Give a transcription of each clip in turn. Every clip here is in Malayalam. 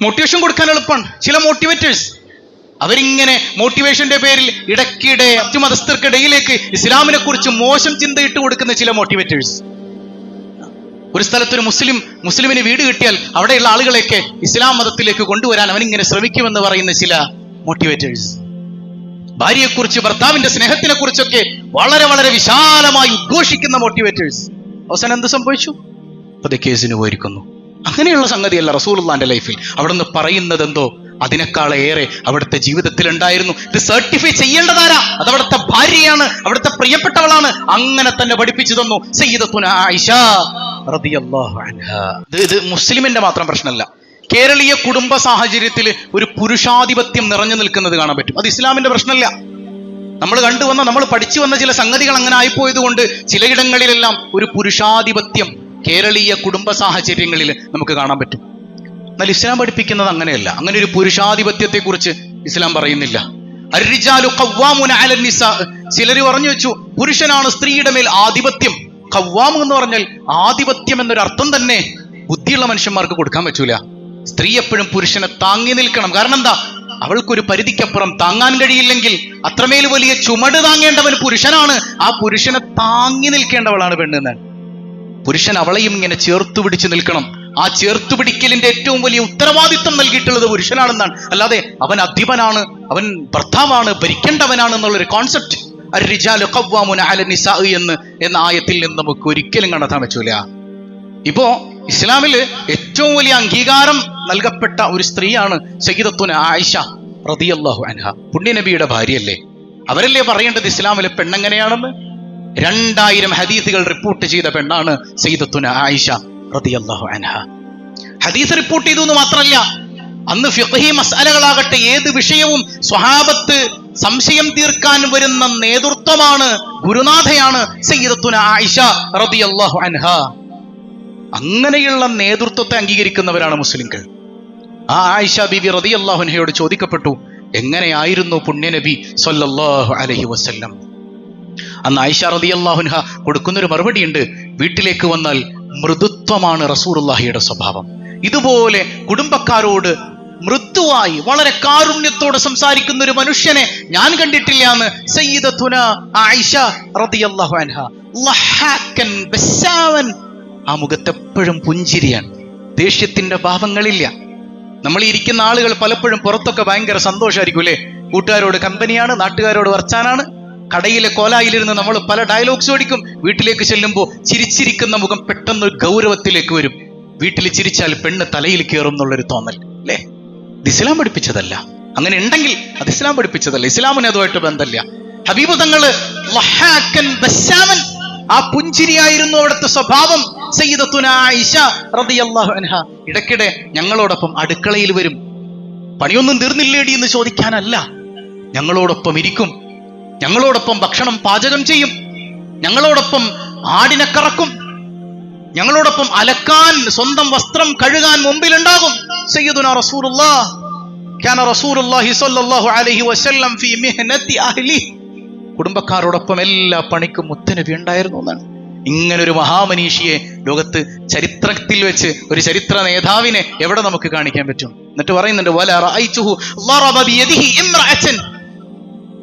മോട്ടിവേഷൻ കൊടുക്കാൻ എളുപ്പമാണ്. ചില മോട്ടിവേറ്റേഴ്സ് അവരിങ്ങനെ മോട്ടിവേഷന്റെ പേരിൽ ഇടയ്ക്കിടെ മറ്റു മതസ്ഥർക്കിടയിലേക്ക് ഇസ്ലാമിനെ കുറിച്ച് മോശം ചിന്തയിട്ട് കൊടുക്കുന്ന ചില മോട്ടിവേറ്റേഴ്സ്. ഒരു സ്ഥലത്തൊരു മുസ്ലിമിന് വീട് കിട്ടിയാൽ അവിടെയുള്ള ആളുകളെയൊക്കെ ഇസ്ലാം മതത്തിലേക്ക് കൊണ്ടുവരാൻ അവനിങ്ങനെ ശ്രമിക്കുമെന്ന് പറയുന്ന ചില മോട്ടിവേറ്റേഴ്സ്. ഭാര്യയെക്കുറിച്ച്, ഭർത്താവിന്റെ സ്നേഹത്തിനെ കുറിച്ചൊക്കെ വളരെ വളരെ വിശാലമായി ഉദ്ഘോഷിക്കുന്ന മോട്ടിവേറ്റേഴ്സ്. അവസാനം എന്ത് സംഭവിച്ചു? അത് കേസിന് പോയിരിക്കുന്നു. അങ്ങനെയുള്ള സംഗതിയല്ല റസൂലുള്ളാന്റെ ലൈഫിൽ. അവിടുന്ന് പറയുന്നത് എന്തോ അതിനേക്കാളേറെ അവിടുത്തെ ജീവിതത്തിൽ ഉണ്ടായിരുന്നു. ഇത് സർട്ടിഫൈ ചെയ്യേണ്ടതാരാ? അത് അവിടുത്തെ ഭാര്യയാണ്, അവിടുത്തെ പ്രിയപ്പെട്ടവളാണ്. അങ്ങനെ തന്നെ പഠിപ്പിച്ചു തന്നു സയ്യിദത്തുനാ ആയിഷ റളിയല്ലാഹു അൻഹാ. ഇത് മുസ്ലിമിന്റെ മാത്രം പ്രശ്നമല്ല. കേരളീയ കുടുംബ സാഹചര്യത്തിൽ ഒരു പുരുഷാധിപത്യം നിറഞ്ഞു നിൽക്കുന്നത് കാണാൻ പറ്റും. അത് ഇസ്ലാമിന്റെ പ്രശ്നമല്ല. നമ്മൾ പഠിച്ചു വന്ന ചില സംഗതികൾ അങ്ങനെ ആയിപ്പോയത് കൊണ്ട് ചിലയിടങ്ങളിലെല്ലാം ഒരു പുരുഷാധിപത്യം കേരളീയ കുടുംബ സാഹചര്യങ്ങളിൽ നമുക്ക് കാണാൻ പറ്റും. എന്നാൽ ഇസ്ലാം പഠിപ്പിക്കുന്നത് അങ്ങനെയല്ല. അങ്ങനെ ഒരു പുരുഷാധിപത്യത്തെ കുറിച്ച് ഇസ്ലാം പറയുന്നില്ല. അർരിജാലു ഖവ്വാമുന അലൻ നിസാ. ചിലർ പറഞ്ഞു വെച്ചു പുരുഷനാണ് സ്ത്രീയുടെ മേൽ ആധിപത്യം. ഖവ്വാം എന്ന് പറഞ്ഞാൽ ആധിപത്യം എന്നൊരു അർത്ഥം തന്നെ ബുദ്ധിയുള്ള മനുഷ്യന്മാർക്ക് കൊടുക്കാൻ പറ്റൂല. സ്ത്രീ എപ്പോഴും പുരുഷനെ താങ്ങി നിൽക്കണം. കാരണം എന്താ? അവൾക്കൊരു പരിധിക്കപ്പുറം താങ്ങാൻ കഴിയില്ലെങ്കിൽ അത്രമേൽ വലിയ ചുമട് താങ്ങേണ്ടവൻ പുരുഷനാണ്. ആ പുരുഷനെ താങ്ങി നിൽക്കേണ്ടവളാണ് പെണ്ണെന്നാണ്. പുരുഷൻ അവളെയും ഇങ്ങനെ ചേർത്തു പിടിച്ച് നിൽക്കണം. ആ ചേർത്തു പിടിക്കലിന്റെ ഏറ്റവും വലിയ ഉത്തരവാദിത്വം നൽകിയിട്ടുള്ളത് പുരുഷനാണെന്നാണ്. അല്ലാതെ അവൻ അധിപനാണ്, അവൻ ഭർത്താവാണ്, ഭരിക്കേണ്ടവനാണ് എന്നുള്ളൊരു കോൺസെപ്റ്റ് അർരിജാലു ഖവ്വാമുന അലൻ നിസാ എന്ന ആയത്തിൽ നിന്ന് നമുക്ക് ഒരിക്കലും കണ്ടെത്താൻ പറ്റൂല. ഇപ്പോ ഇസ്ലാമില് ഏറ്റവും വലിയ അംഗീകാരം നൽകപ്പെട്ട ഒരു സ്ത്രീയാണ് സയ്യിദത്തുനാ ആയിഷ റളിയല്ലാഹു അൻഹാ. പുണ്യനബിയുടെ ഭാര്യയല്ലേ? അവരല്ലേ പറയേണ്ടത് ഇസ്ലാമിലെ പെണ്ണെങ്ങനെയാണെന്ന്? 2000 ഹദീസുകൾ റിപ്പോർട്ട് ചെയ്ത പെണ്ണാണ് സയ്യിദത്തുനാ ആയിഷ റളിയല്ലാഹു അൻഹാ. ഹദീസ് റിപ്പോർട്ട് ചെയ്തു എന്ന് മാത്രമല്ല, അന്ന് ഫിഖ്ഹി മസ്അലകളാകട്ടെ ഏത് വിഷയവും സ്വഹാബത്ത് സംശയം തീർക്കാൻ വരുന്ന നേതൃത്വമാണ്, ഗുരുനാഥയാണ് സയ്യിദത്തുനാ ആയിഷ റളിയല്ലാഹു അൻഹാ. അങ്ങനെയുള്ള നേതൃത്വത്തെ അംഗീകരിക്കുന്നവരാണ് മുസ്ലിംകൾ. ആ ആയിഷ ബീബി റളിയല്ലാഹു അൻഹയോട് ചോദിക്കപ്പെട്ടു, എങ്ങനെയായിരുന്നു പുണ്യനബി സ്വല്ലല്ലാഹു അലൈഹി വസല്ലം? അന്ന് ആയിഷ റളിയല്ലാഹു അൻഹ കൊടുക്കുന്നൊരു മറുപടിയുണ്ട്. വീട്ടിലേക്ക് വന്നാൽ മൃദുത്വമാണ് റസൂലുള്ളാഹിയുടെ സ്വഭാവം. ഇതുപോലെ കുടുംബക്കാരോട് മൃദുവായി വളരെ കാരുണ്യത്തോടെ സംസാരിക്കുന്ന ഒരു മനുഷ്യനെ ഞാൻ കണ്ടിട്ടില്ല എന്ന് സയ്യിദത്തുനാ ആയിഷ റളിയല്ലാഹു അൻഹ. ലഹാക്കൻ ബസ്സാവൻ. ആ മുഖത്തെപ്പോഴും പുഞ്ചിരിയാണ്, ദേഷ്യത്തിന്റെ ഭാവങ്ങളില്ല. നമ്മൾ ഇരിക്കുന്ന ആളുകൾ പലപ്പോഴും പുറത്തൊക്കെ ഭയങ്കര സന്തോഷമായിരിക്കും അല്ലേ? കൂട്ടുകാരോട് കമ്പനിയാണ്, നാട്ടുകാരോട് വർച്ചാനാണ്. കടയിലെ കോലായിലിരുന്ന് നമ്മൾ പല ഡയലോഗ്സ് ഓടിക്കും. വീട്ടിലേക്ക് ചെല്ലുമ്പോൾ ചിരിച്ചിരിക്കുന്ന മുഖം പെട്ടെന്ന് ഒരു ഗൗരവത്തിലേക്ക് വരും. വീട്ടിൽ ചിരിച്ചാൽ പെണ്ണ് തലയിൽ കയറും എന്നുള്ളൊരു തോന്നൽ അല്ലേ? ഇത് ഇസ്ലാം പഠിപ്പിച്ചതല്ല. അങ്ങനെ ഉണ്ടെങ്കിൽ അത് ഇസ്ലാം പഠിപ്പിച്ചതല്ല. ഇസ്ലാമിന് അതുമായിട്ട് ബന്ധമില്ല. ഹബീബ് തങ്ങള് ലഹാക്കൻ ബസ്സാമൻ, ആ പുഞ്ചിരിയായിരുന്നു അവിടുത്തെ സ്വഭാവം. സയ്യിദത്തുനാ ആയിഷ റളിയല്ലാഹു അൻഹ ഇടയ്ക്കിടെ ഞങ്ങളോടൊപ്പം അടുക്കളയിൽ വരും. പണിയൊന്നും തീർന്നില്ലേടി എന്ന് ചോദിക്കാനല്ല, ഞങ്ങളോടൊപ്പം ഇരിക്കും, ഞങ്ങളോടൊപ്പം ഭക്ഷണം പാചകം ചെയ്യും, ഞങ്ങളോടൊപ്പം ആടിനെ കറക്കും, ഞങ്ങളോടൊപ്പം അലക്കാൻ, സ്വന്തം വസ്ത്രം കഴുകാൻ മുമ്പിലുണ്ടാകും. സയ്യിദുനാ റസൂലുള്ളാഹ് കാന റസൂലുള്ളാഹി സ്വല്ലല്ലാഹു അലൈഹി വസല്ലം ഫീ മിഹ്നതി അഹ്ലി. കുടുംബക്കാരോടൊപ്പം എല്ലാ പണിക്കും മുത്തനബി ഉണ്ടായിരുന്നു എന്നാണ്. ഇങ്ങനൊരു മഹാമനീഷിയെ ലോകത്ത് ചരിത്രത്തിൽ വെച്ച് ഒരു ചരിത്ര നേതാവിനെ എവിടെ നമുക്ക് കാണിക്കാൻ പറ്റും? എന്നിട്ട് പറയുന്നുണ്ട് വലാ റഅയ്തുഹു ളറബ ബിയദിഹി ഇംറഅതൻ.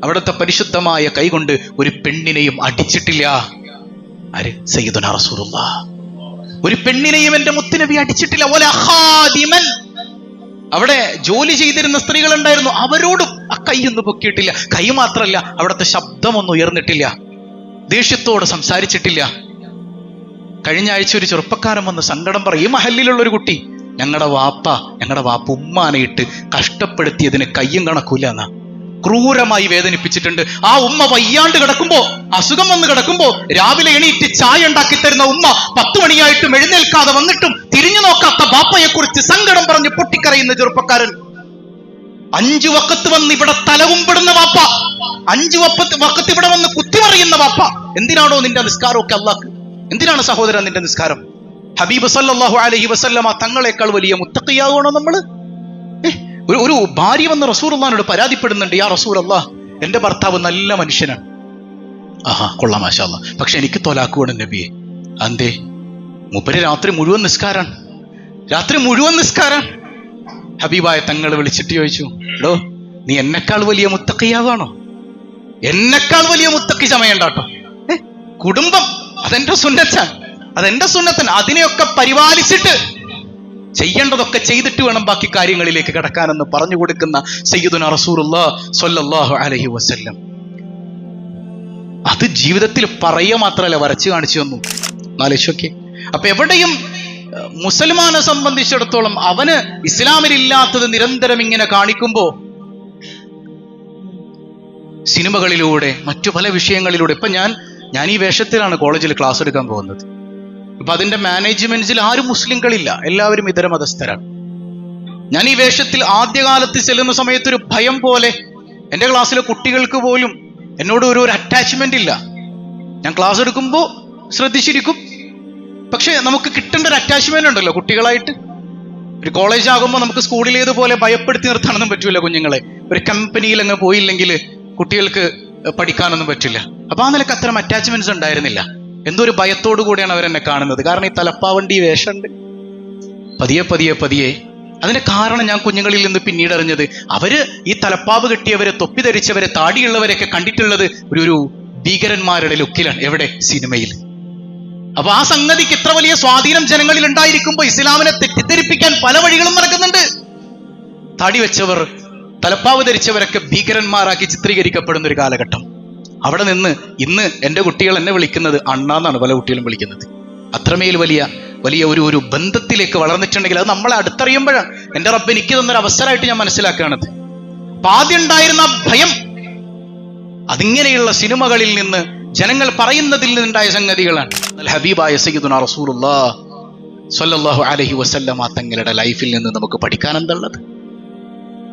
അവിടുത്തെ പരിശുദ്ധമായ കൈകൊണ്ട് ഒരു പെണ്ണിനെയും അടിച്ചിട്ടില്ല. ആര്? സയ്യിദുനാ റസൂലുള്ളാഹ്. ഒരു പെണ്ണിനെയും എന്റെ മുത്തുനബി അടിച്ചിട്ടില്ല. വലാ ഖാദിമൻ. അവിടെ ജോലി ചെയ്തിരുന്ന സ്ത്രീകൾ ഉണ്ടായിരുന്നു, അവരോടും ആ കൈയൊന്നും പൊക്കിയിട്ടില്ല. കൈ മാത്രമല്ല, അവിടുത്തെ ശബ്ദമൊന്നും ഉയർന്നിട്ടില്ല, ദേഷ്യത്തോട് സംസാരിച്ചിട്ടില്ല. കഴിഞ്ഞ ആഴ്ച ഒരു ചെറുപ്പക്കാരൻ വന്ന് സങ്കടം പറയും. ഈ മഹല്ലിലുള്ള ഒരു കുട്ടി, ഞങ്ങളുടെ വാപ്പ ഉമ്മാനെ ഇട്ട് കഷ്ടപ്പെടുത്തിയതിന് കയ്യും കണക്കൂല എന്നാ, ക്രൂരമായി വേദനിപ്പിച്ചിട്ടുണ്ട്. ആ ഉമ്മ വയ്യാണ്ട് കിടക്കുമ്പോ, അസുഖം വന്ന് കിടക്കുമ്പോ രാവിലെ എണീറ്റ് ചായ ഉണ്ടാക്കി തരുന്ന ഉമ്മ 10 മണിയായിട്ടും എഴുന്നേൽക്കാതെ വന്നിട്ടും തിരിഞ്ഞു നോക്കാത്ത ബാപ്പയെ കുറിച്ച് സങ്കടം പറഞ്ഞ് പൊട്ടിക്കരയുന്ന ചെറുപ്പക്കാരൻ. 5 വഖത്ത് വന്ന് ഇവിടെ തലകുമ്പിടുന്ന വാപ്പ, 5 വഖത്ത് ഇവിടെ വന്ന് കുത്തിമറിയുന്ന വാപ്പ. എന്തിനാണോ നിന്റെ നിസ്കാരമൊക്കെ അല്ലാഹ്? എന്തിനാണ് സഹോദരൻ നിന്റെ നിസ്കാരം? ഹബീബ് സല്ലല്ലാഹു അലൈഹി വസല്ലമ തങ്ങളെക്കാൾ വലിയ മുത്തഖിയാകണോ നമ്മള്? ഒരു ഭാര്യ വന്ന് റസൂലുള്ളാഹിനോട് പരാതിപ്പെടുന്നുണ്ട്, യാ റസൂലല്ലാഹ്, എന്റെ ഭർത്താവ് നല്ല മനുഷ്യനാണ്. ആഹാ, കൊള്ളാം, മാഷാ അല്ലാഹ്, പക്ഷെ എനിക്ക് ത്വലാഖ് വേണം നബിയെ. അന്തേ? മൂപ്പര് രാത്രി മുഴുവൻ നിസ്കാരാണ്. ഹബീബായ തങ്ങൾ വിളിച്ചിട്ട് ചോദിച്ചു, എടോ നീ എന്നെക്കാൾ വലിയ മുത്തക്കിയാവാണോ? എന്നെക്കാൾ വലിയ മുത്തക്കി ചമയണ്ടാട്ടോ. കുടുംബം അതെന്റെ സുന്നത്താണ്, അതെന്റെ സുന്നത്തൻ. അതിനെയൊക്കെ പരിപാലിച്ചിട്ട് ചെയ്യേണ്ടതൊക്കെ ചെയ്തിട്ട് വേണം ബാക്കി കാര്യങ്ങളിലേക്ക് കടക്കാനെന്ന് പറഞ്ഞു കൊടുക്കുന്ന സയ്യിദുനാ റസൂലുള്ളാഹി സ്വല്ലല്ലാഹു അലൈഹി വസല്ലം. അത് ജീവിതത്തിൽ പറയുക മാത്രമല്ല, വരച്ചു കാണിച്ചു തന്നു. ആലോചിച്ചോക്കെ. അപ്പൊ എവിടെയും മുസൽമാനെ സംബന്ധിച്ചിടത്തോളം അവന് ഇസ്ലാമിലില്ലാത്തത് നിരന്തരം ഇങ്ങനെ കാണിക്കുമ്പോ സിനിമകളിലൂടെ മറ്റു പല വിഷയങ്ങളിലൂടെ, ഇപ്പൊ ഞാൻ ഈ വേഷത്തിലാണ് കോളേജിൽ ക്ലാസ് എടുക്കാൻ പോകുന്നത്. ഇപ്പൊ അതിന്റെ മാനേജ്മെന്റ്സിൽ ആരും മുസ്ലിംകളില്ല, എല്ലാവരും ഇതര മതസ്ഥരാണ്. ഞാൻ ഈ വേഷത്തിൽ ആദ്യകാലത്ത് ചെല്ലുന്ന സമയത്ത് ഒരു ഭയം പോലെ, എൻ്റെ ക്ലാസ്സിലെ കുട്ടികൾക്ക് പോലും എന്നോട് ഒരു അറ്റാച്ച്മെന്റ് ഇല്ല. ഞാൻ ക്ലാസ് എടുക്കുമ്പോൾ ശ്രദ്ധിച്ചിരിക്കും, പക്ഷെ നമുക്ക് കിട്ടേണ്ട ഒരു അറ്റാച്ച്മെന്റ് ഉണ്ടല്ലോ കുട്ടികളായിട്ട്. ഒരു കോളേജ് ആകുമ്പോൾ നമുക്ക് സ്കൂളിലേതുപോലെ ഭയപ്പെടുത്തി നിർത്താനൊന്നും പറ്റൂല കുഞ്ഞുങ്ങളെ. ഒരു കമ്പനിയിൽ അങ്ങ് പോയില്ലെങ്കിൽ കുട്ടികൾക്ക് പഠിക്കാനൊന്നും പറ്റില്ല. അപ്പൊ ആ നിലക്ക് അത്തരം അറ്റാച്ച്മെന്റ്സ് ഉണ്ടായിരുന്നില്ല. എന്തോ ഒരു ഭയത്തോടു കൂടിയാണ് അവരെന്നെ കാണുന്നത്. കാരണം ഈ തലപ്പാവണ്ടി വേഷമുണ്ട്. പതിയെ അതിന്റെ കാരണം ഞാൻ കുഞ്ഞുങ്ങളിൽ നിന്ന് പിന്നീട് അറിഞ്ഞത്, അവര് ഈ തലപ്പാവ് കെട്ടിയവരെ, തൊപ്പി ധരിച്ചവരെ, താടിയുള്ളവരെയൊക്കെ കണ്ടിട്ടുള്ളത് ഒരു ഭീകരന്മാരുടെ ലുക്കിലാണ്. എവിടെ? സിനിമയിൽ. അപ്പൊ ആ സംഗതിക്ക് ഇത്ര വലിയ സ്വാധീനം ജനങ്ങളിൽ ഉണ്ടായിരിക്കുമ്പോ ഇസ്ലാമിനെ തെറ്റിദ്ധരിപ്പിക്കാൻ പല വഴികളും നടക്കുന്നുണ്ട്. താടി വെച്ചവർ, തലപ്പാവ് ധരിച്ചവരൊക്കെ ഭീകരന്മാരാക്കി ചിത്രീകരിക്കപ്പെടുന്ന ഒരു കാലഘട്ടം. അവിടെ നിന്ന് ഇന്ന് എൻ്റെ കുട്ടികൾ എന്നെ വിളിക്കുന്നത് അണ്ണാന്നാണ്, പല കുട്ടികളും വിളിക്കുന്നത്. അത്രമേൽ വലിയ ഒരു ബന്ധത്തിലേക്ക് വളർന്നിട്ടുണ്ടെങ്കിൽ അത് നമ്മളെ അടുത്തറിയുമ്പോഴാണ് എൻ്റെ റബ്ബ് എനിക്ക് തന്നൊരു അവസരമായിട്ട് ഞാൻ മനസ്സിലാക്കുകയാണത്. അപ്പൊ ആദ്യം ഉണ്ടായിരുന്ന ഭയം അതിങ്ങനെയുള്ള സിനിമകളിൽ നിന്ന്, ജനങ്ങൾ പറയുന്നതിൽ നിന്നുണ്ടായ സംഗതികളാണ്. ഹബീബായ സയ്യിദുനാ റസൂലുള്ളാഹി സ്വല്ലല്ലാഹു അലൈഹി വസല്ലമ തങ്ങളുടെ ലൈഫിൽ നിന്ന് നമുക്ക് പഠിക്കാൻ എന്തുള്ളത്?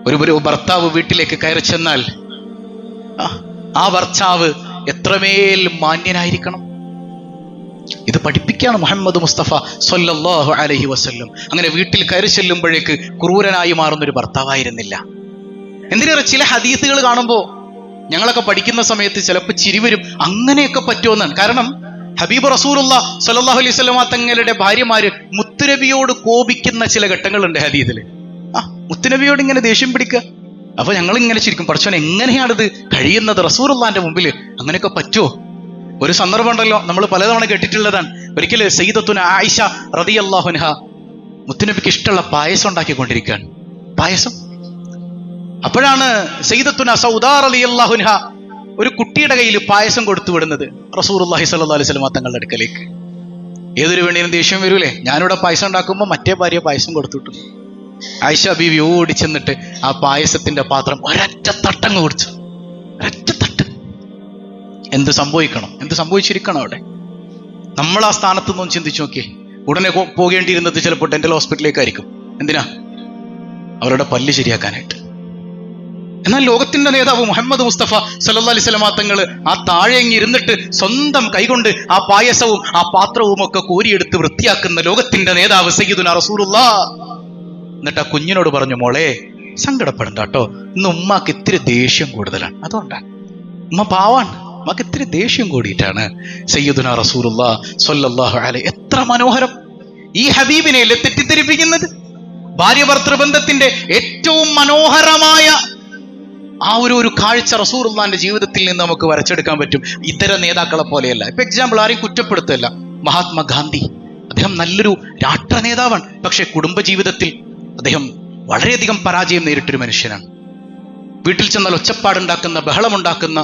ഒരു ഭർത്താവ് വീട്ടിലേക്ക് കയറി ചെന്നാൽ ആ ഭർത്താവ് എത്രമേൽ മാന്യനായിരിക്കണം. ഇത് പഠിപ്പിക്കുകയാണ് മുഹമ്മദ് മുസ്തഫ സ്വല്ലല്ലാഹു അലൈഹി വസല്ലം. അങ്ങനെ വീട്ടിൽ കയറി ചെല്ലുമ്പോഴേക്ക് ക്രൂരനായി മാറുന്നൊരു ഭർത്താവായിരുന്നില്ല. എന്തിനേറെ ചില ഹദീസുകൾ കാണുമ്പോൾ ഞങ്ങളൊക്കെ പഠിക്കുന്ന സമയത്ത് ചിലപ്പോൾ ചിരി വരും, അങ്ങനെയൊക്കെ പറ്റുമെന്നാണ്. കാരണം ഹബീബ് റസൂലുള്ളാഹി സ്വല്ലല്ലാഹു അലൈഹി വസല്ലമ തങ്ങളുടെ ഭാര്യമാര് മുത്തുനബിയോട് കോപിക്കുന്ന ചില ഘട്ടങ്ങളുണ്ട് ഹദീസില്. മുത്തുനബിയോട് ഇങ്ങനെ ദേഷ്യം പിടിക്കുക. അപ്പൊ ഞങ്ങൾ ഇങ്ങനെ ചിരിക്കും, പഠിച്ചോൻ എങ്ങനെയാണിത് കഴിയുന്നത് റസൂലുള്ളാഹിന്റെ മുമ്പിൽ? അങ്ങനെയൊക്കെ പറ്റുമോ? ഒരു സന്ദർഭം ഉണ്ടല്ലോ, നമ്മൾ പലതവണ കേട്ടിട്ടുള്ളതാണ്. ഒരിക്കൽ സയ്യിദത്തുന ആയിഷ റളിയല്ലാഹു അൻഹ മുത്തുനബിക്ക് ഇഷ്ടമുള്ള പായസം ഉണ്ടാക്കിക്കൊണ്ടിരിക്കുകയാണ്. പായസം. അപ്പോഴാണ് സയ്യിദത്തുന സൗദാ റളിയല്ലാഹു അൻഹ ഒരു കുട്ടിയുടെ കയ്യിൽ പായസം കൊടുത്തു വിടുന്നത് റസൂലുള്ളാഹി സ്വല്ലല്ലാഹു അലൈഹി വസല്ലം തങ്ങളുടെ അടുക്കലേക്ക്. ഏതൊരു വേണ്ടിയും ദേഷ്യം വരൂലേ? ഞാനിവിടെ പായസം ഉണ്ടാക്കുമ്പോൾ മറ്റേ ഭാര്യ പായസം കൊടുത്തിട്ടു. ആയിഷ ബീവി ഓടി ചെന്നിട്ട് ആ പായസത്തിന്റെ പാത്രം ഒരൊറ്റ തട്ടങ്ങ് കുടിച്ചു. ഒരൊറ്റ തട്ട്. എന്ത് സംഭവിച്ചിരിക്കണം അവിടെ? നമ്മൾ ആ സ്ഥാനത്ത് നിന്നും ചിന്തിച്ചു നോക്കിയേ. ഉടനെ പോകേണ്ടിയിരുന്നത് ചിലപ്പോൾ ഡെന്റൽ ഹോസ്പിറ്റലിലേക്കായിരിക്കും. എന്തിനാ? അവരുടെ പല്ല് ശരിയാക്കാനായിട്ട്. എന്നാൽ ലോകത്തിന്റെ നേതാവ് മുഹമ്മദ് മുസ്തഫ സല്ലല്ലാഹു അലൈഹി വസല്ലം തങ്ങൾ ആ താഴെങ്ങി ഇരുന്നിട്ട് സ്വന്തം കൈകൊണ്ട് ആ പായസവും ആ പാത്രവും ഒക്കെ കോരിയെടുത്ത് വൃത്തിയാക്കുന്ന ലോകത്തിന്റെ നേതാവ് സയ്യിദുനാ റസൂലുള്ളാഹി. എന്നിട്ട് ആ കുഞ്ഞിനോട് പറഞ്ഞു, മോളെ സങ്കടപ്പെടണ്ട കേട്ടോ, ഇന്ന് ഉമ്മാക്ക് ഇത്തിരി ദേഷ്യം കൂടുതലാണ്, അതുകൊണ്ടാണ്. ഉമ്മ പാവാണ്, ഉമ്മാക്ക് ഇത്തിരി ദേഷ്യം കൂടിയിട്ടാണ്. സയ്യിദുനാ റസൂലുള്ളാഹി സ്വല്ലല്ലാഹു അലൈഹി. എത്ര മനോഹരം ഈ ഹബീബിനെ തെറ്റിദ്ധരിപ്പിക്കുന്നത്. ഭാര്യ ഭർത്തൃബന്ധത്തിന്റെ ഏറ്റവും മനോഹരമായ ആ ഒരു കാഴ്ച റസൂലുള്ളാഹിന്റെ ജീവിതത്തിൽ നിന്ന് നമുക്ക് വരച്ചെടുക്കാൻ പറ്റും. ഇതര നേതാക്കളെ പോലെയല്ല. ഇപ്പൊ എക്സാമ്പിൾ, ആരെയും കുറ്റപ്പെടുത്തല്ല. മഹാത്മാഗാന്ധി, അദ്ദേഹം നല്ലൊരു രാഷ്ട്ര നേതാവാണ്. പക്ഷെ കുടുംബജീവിതത്തിൽ അദ്ദേഹം വളരെയധികം പരാജയം നേരിട്ടൊരു മനുഷ്യനാണ്. വീട്ടിൽ ചെന്നാൽ ഒച്ചപ്പാടുണ്ടാക്കുന്ന, ബഹളമുണ്ടാക്കുന്ന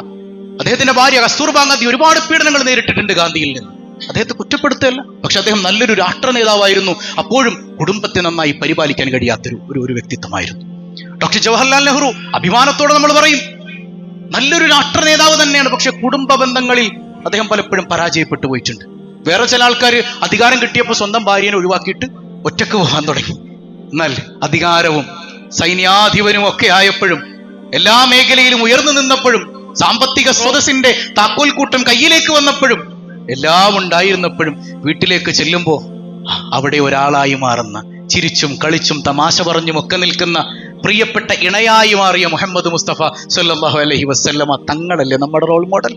അദ്ദേഹത്തിന്റെ ഭാര്യ കസ്തൂർബാ ഗാന്ധി ഒരുപാട് പീഡനങ്ങൾ നേരിട്ടിട്ടുണ്ട് ഗാന്ധിയിൽ നിന്ന്. അദ്ദേഹത്തെ കുറ്റപ്പെടുത്തല്ല, പക്ഷെ അദ്ദേഹം നല്ലൊരു രാഷ്ട്ര നേതാവായിരുന്നു. അപ്പോഴും കുടുംബത്തെ നന്നായി പരിപാലിക്കാൻ കഴിയാത്തൊരു വ്യക്തിത്വമായിരുന്നു. ഡോക്ടർ ജവഹർലാൽ നെഹ്റു, അഭിമാനത്തോടെ നമ്മൾ പറയും, നല്ലൊരു രാഷ്ട്ര നേതാവ് തന്നെയാണ്. പക്ഷെ കുടുംബ ബന്ധങ്ങളിൽ അദ്ദേഹം പലപ്പോഴും പരാജയപ്പെട്ടു പോയിട്ടുണ്ട്. വേറെ ചില ആൾക്കാർ അധികാരം കിട്ടിയപ്പോൾ സ്വന്തം ഭാര്യനെ ഒഴിവാക്കിയിട്ട് ഒറ്റക്ക് പോകാൻ തുടങ്ങി. എന്നാൽ അധികാരവും സൈന്യാധിപനും ഒക്കെ ആയപ്പോഴും, എല്ലാ മേഖലയിലും ഉയർന്നു നിന്നപ്പോഴും, സാമ്പത്തിക സ്രോതസ്സിന്റെ താക്കോൽക്കൂട്ടം കയ്യിലേക്ക് വന്നപ്പോഴും, എല്ലാം ഉണ്ടായിരുന്നപ്പോഴും വീട്ടിലേക്ക് ചെല്ലുമ്പോൾ അവിടെ ഒരാളായി മാറുന്ന, ചിരിച്ചും കളിച്ചും തമാശ പറഞ്ഞും ഒക്കെ നിൽക്കുന്ന പ്രിയപ്പെട്ട ഇണയായി മാറിയ മുഹമ്മദ് മുസ്തഫ സല്ലല്ലാഹു അലൈഹി വസല്ലമ തങ്ങളല്ലേ നമ്മുടെ റോൾ മോഡൽ.